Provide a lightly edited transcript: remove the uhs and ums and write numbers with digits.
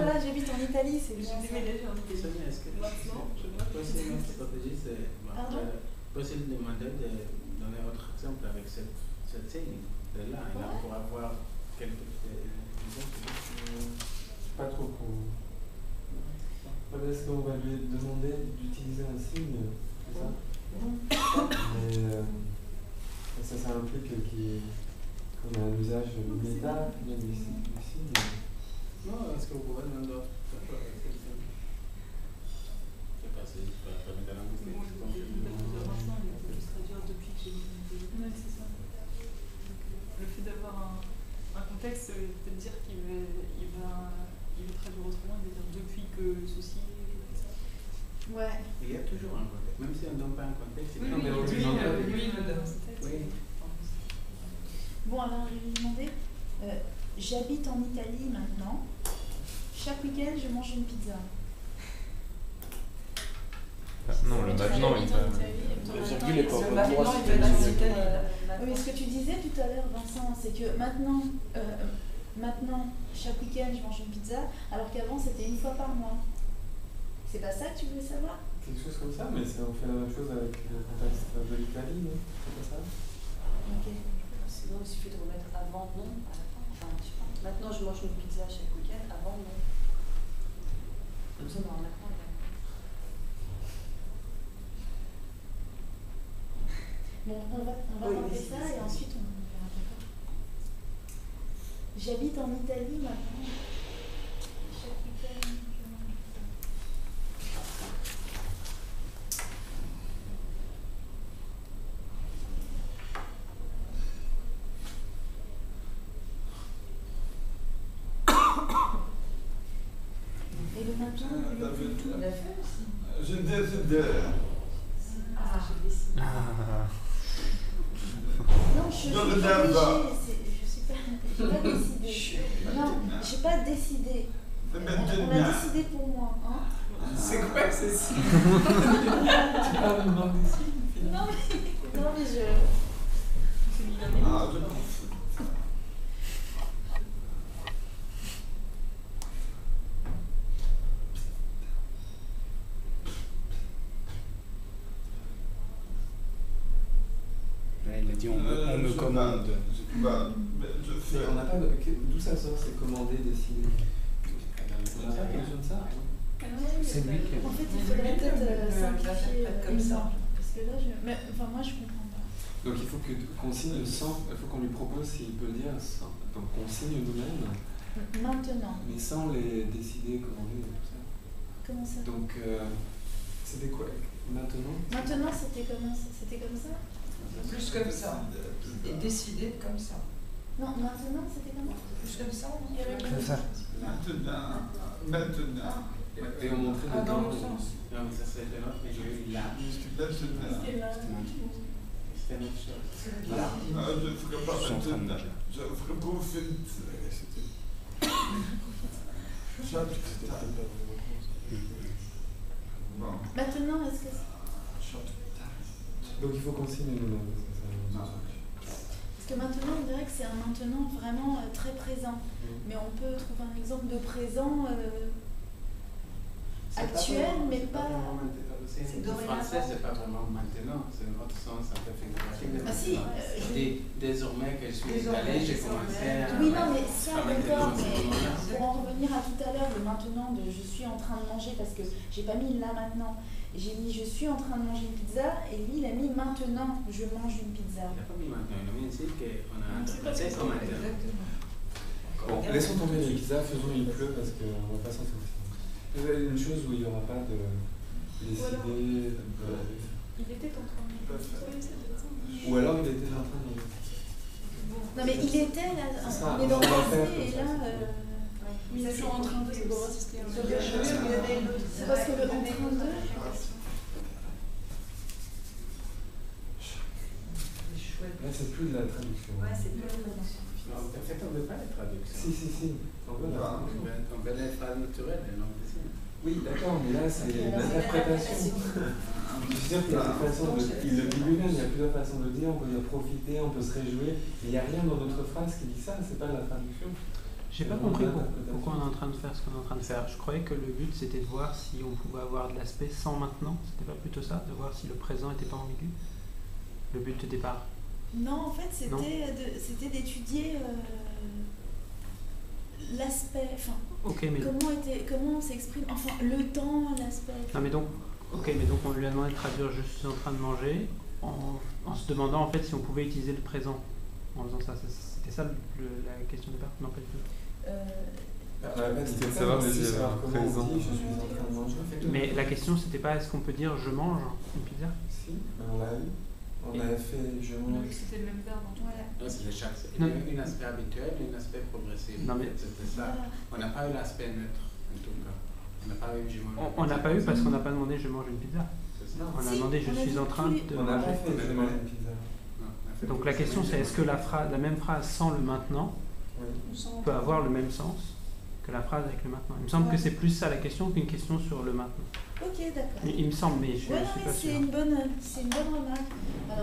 voilà, j'habite en Italie, c'est bien. J'ai déménagé en Italie. Est-ce que Maintenant, je possible notre stratégie, c'est Pardon? possible de demander de donner autre exemple avec cette scène de là, et là on pourra voir quelques exemples. Pas trop con. Est-ce qu'on va lui demander d'utiliser un signe, c'est ça? Mais ça implique qu'on a un usage méta du signe. Non, est-ce que vous pouvez demander autre chose? Je sais pas si je peux permettre à Vincent, il faut juste traduire depuis que j'ai mis. Oui, c'est ça. Le fait d'avoir un contexte, peut-être dire qu'il va traduire autrement, il va dire depuis que ceci, ça. Ouais. Il y a toujours un contexte, même si on ne donne pas un contexte. Oui, non, mais lui, lui, il le donne. Oui. Bon, alors je vais lui demander, j'habite en Italie maintenant. Chaque week-end, je mange une pizza. Non, le maintenant, il va. La virgule est pas Le au bon maintenant, endroit, il va c'est dans l'Italie. Oui, mais ce que tu disais tout à l'heure, Vincent, c'est que maintenant, chaque week-end, je mange une pizza, alors qu'avant, c'était une fois par mois. C'est pas ça que tu voulais savoir? Quelque chose comme ça, mais on fait la même chose avec le contexte de l'Italie, non? C'est pas ça? Ok. Sinon, il suffit de remettre avant non à la fin. Enfin, je sais pas. Maintenant, je mange une pizza chaque week-end, avant non. Comme ça, non, maintenant, Bon, on va Oui, tenter mais ça c'est- et ensuite on verra d'accord. J'habite en Italie maintenant. Chaque week-end, je mange une pizza. Et le matin, on l'a fait aussi. Je décide. Ah, j'ai décidé. non, je suis Dans pas le débat. obligée, j'ai pas décidé. Non, j'ai pas décidé. C'est On maintenant. a décidé pour moi, hein. C'est quoi ceci? Tu parles de demander signe, Non mais je... Ah, je m'en fous. Là, il a dit on me commande. Je Mais fais. on n'a pas de... D'où ça sort, c'est commander, décider? On n'a pas quelque chose de ça? C'est lui qui a. En fait, il faudrait peut-être simplifier comme ça. l'exemple. Parce que là, enfin, moi, je comprends pas. Donc il faut qu'on signe sans, il faut qu'on lui propose s'il peut le dire sans. Donc on signe nous-mêmes, Maintenant. mais sans les décider, commander et tout ça. Comment ça? Donc c'était quoi? Maintenant? Maintenant, c'était comme ça? Plus comme ça. Et décider comme ça. Non, maintenant, c'était comment? Plus comme ça, non? C'est ça. Maintenant. Et on montrait Ah, dans dedans. l'autre sens. Non, mais ça c'est de l'autre, mais j'ai eu là. Maintenant. C'était là. C'était une autre chose. Là. Non, je ne ferai pas Je suis en train de maintenant. manger. Je ferai beau film. Bon. Maintenant, est-ce que... Donc il faut qu'on signe nous-mêmes. Parce que maintenant, on dirait que c'est un maintenant vraiment très présent. Mais on peut trouver un exemple de présent actuel, mais pas... C'est français, c'est pas vraiment maintenant, c'est un autre sens un peu figuratif de Ah si, maintenant. Désormais que je suis installé, j'ai commencé à... Oui, non, mais ça, à d'accord, maintenant, c'est mais comment là. pour en revenir à tout à l'heure, le maintenant de je suis en train de manger, parce que j'ai pas mis là maintenant, j'ai mis je suis en train de manger une pizza, et lui, il a mis maintenant, je mange une pizza. Il n'a pas mis maintenant, il a mis ici qu'on a interprété comme maintenant. Exactement. Bon, laissons tomber les pizzas, faisons il pleut parce qu'on va pas s'en sortir. Vous avez une chose où il n'y aura pas de décider, Il était en train de... ou alors il était en train de... Non, mais il était là, C'est ça, on est dans on va le faire passé, et comme là... ça. Ils sont en train de se brosser. C'est parce que le en train de... Là c'est plus de la traduction. Ouais, c'est plus la traduction. Non, en fait, on ne veut pas les traductions. Si. On veut la traduction. On veut les phrases naturelles et non dessinées. Oui, d'accord, mais là c'est l'interprétation. Je veux dire qu'il y a des façons de... Il le dit lui-même, il y a plusieurs façons de dire, on peut dire profiter, on peut se réjouir, mais il n'y a rien dans notre phrase qui dit ça, c'est pas de la traduction. J'ai pas compris pourquoi on est en train de faire ce qu'on est en train de faire. Je croyais que le but c'était de voir si on pouvait avoir de l'aspect sans maintenant. C'était pas plutôt ça, de voir si le présent était pas ambigu. Le but de départ. Non, en fait, c'était d'étudier l'aspect, enfin, Ok, mais comment on s'exprime, enfin, le temps, l'aspect. non, mais donc, ok, mais donc on lui a demandé de traduire "je suis en train de manger" en se demandant en fait si on pouvait utiliser le présent en faisant ça. C'était ça la question de départ? Non, pas du tout. C'était de savoir si il y avait un comment on présent. dit je suis en train de manger. Mais la question c'était pas est-ce qu'on peut dire "je mange" une pizza? Si, on l'a eu. On avait fait je On a mange. vu que c'était le même verbe en tout cas. Voilà. Non, c'était chaque. Il y Non. avait un aspect habituel et un aspect progressif. Non, mais- C'était ça. Voilà. On n'a pas eu l'aspect neutre, en tout cas. On n'a pas eu je mange. On n'a pas eu parce qu'on n'a pas demandé "je mange une pizza". C'est ça. On a Si, demandé on "je a suis dit en train tous de On n'a pas manger". fait je mange une pizza. Non, on a fait Donc la question c'est est-ce que la même phrase sans le maintenant Oui. peut avoir le même sens que la phrase avec le maintenant? Il me semble que c'est plus ça la question qu'une question sur le maintenant. Ok, d'accord. Il me semble, mais je Ouais, suis non, pas mais sûr. c'est une bonne remarque. Alors